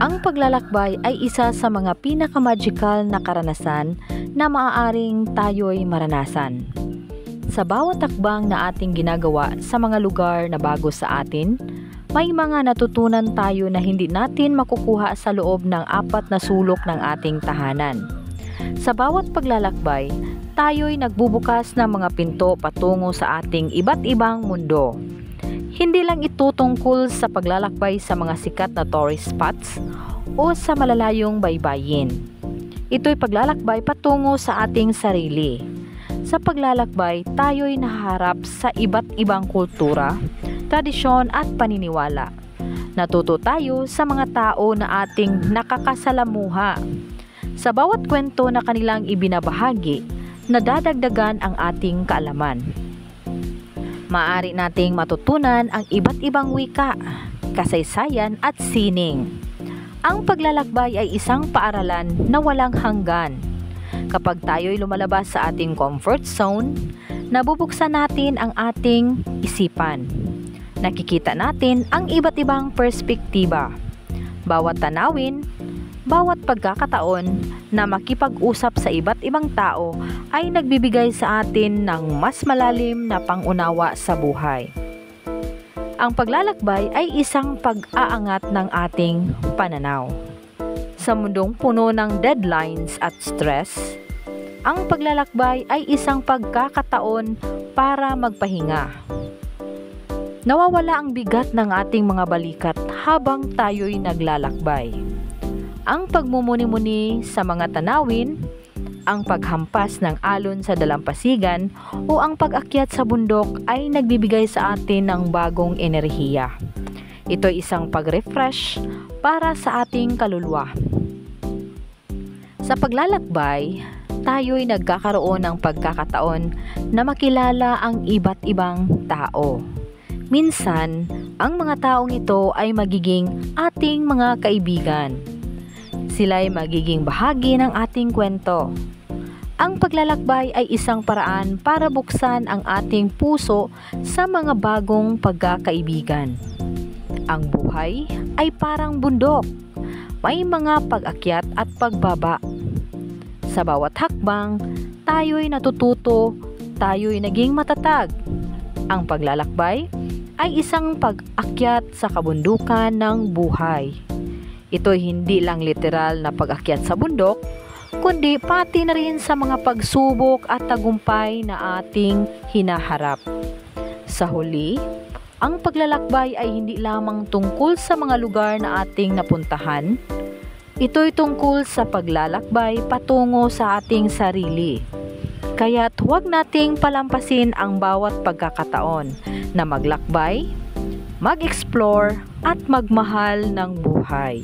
Ang paglalakbay ay isa sa mga pinaka-magical na karanasan na maaaring tayo'y maranasan. Sa bawat takbang na ating ginagawa sa mga lugar na bago sa atin, may mga natutunan tayo na hindi natin makukuha sa loob ng 4 na sulok ng ating tahanan. Sa bawat paglalakbay, tayo'y nagbubukas ng mga pinto patungo sa ating iba't ibang mundo. Hindi lang ito tungkol sa paglalakbay sa mga sikat na tourist spots o sa malalayong baybayin. Ito'y paglalakbay patungo sa ating sarili. Sa paglalakbay, tayo'y nahaharap sa iba't ibang kultura, tradisyon at paniniwala. Natuto tayo sa mga tao na ating nakakasalamuha. Sa bawat kwento na kanilang ibinabahagi, nadadagdagan ang ating kaalaman. Maaari nating matutunan ang iba't ibang wika, kasaysayan at sining. Ang paglalakbay ay isang paaralan na walang hanggan. Kapag tayo'y lumalabas sa ating comfort zone, nabubuksan natin ang ating isipan. Nakikita natin ang iba't ibang perspektiba. Bawat tanawin, bawat pagkakataon na makipag-usap sa iba't ibang tao ay nagbibigay sa atin ng mas malalim na pangunawa sa buhay. Ang paglalakbay ay isang pag-aangat ng ating pananaw. Sa mundong puno ng deadlines at stress, ang paglalakbay ay isang pagkakataon para magpahinga. Nawawala ang bigat ng ating mga balikat habang tayo'y naglalakbay. Ang pagmumuni-muni sa mga tanawin, ang paghampas ng alon sa dalampasigan o ang pag-akyat sa bundok ay nagbibigay sa atin ng bagong enerhiya. Ito ay isang pag-refresh para sa ating kaluluwa. Sa paglalakbay, tayo'y nagkakaroon ng pagkakataon na makilala ang iba't ibang tao. Minsan, ang mga taong ito ay magiging ating mga kaibigan. Sila'y magiging bahagi ng ating kwento. Ang paglalakbay ay isang paraan para buksan ang ating puso sa mga bagong pagkakaibigan. Ang buhay ay parang bundok. May mga pag-akyat at pagbaba. Sa bawat hakbang, tayo'y natututo, tayo'y naging matatag. Ang paglalakbay ay isang pag-akyat sa kabundukan ng buhay. Ito'y hindi lang literal na pag-akyat sa bundok, kundi pati na rin sa mga pagsubok at tagumpay na ating hinaharap. Sa huli, ang paglalakbay ay hindi lamang tungkol sa mga lugar na ating napuntahan. Ito'y tungkol sa paglalakbay patungo sa ating sarili. Kaya't huwag nating palampasin ang bawat pagkakataon na maglakbay, mag-explore at magmahal ng buhay.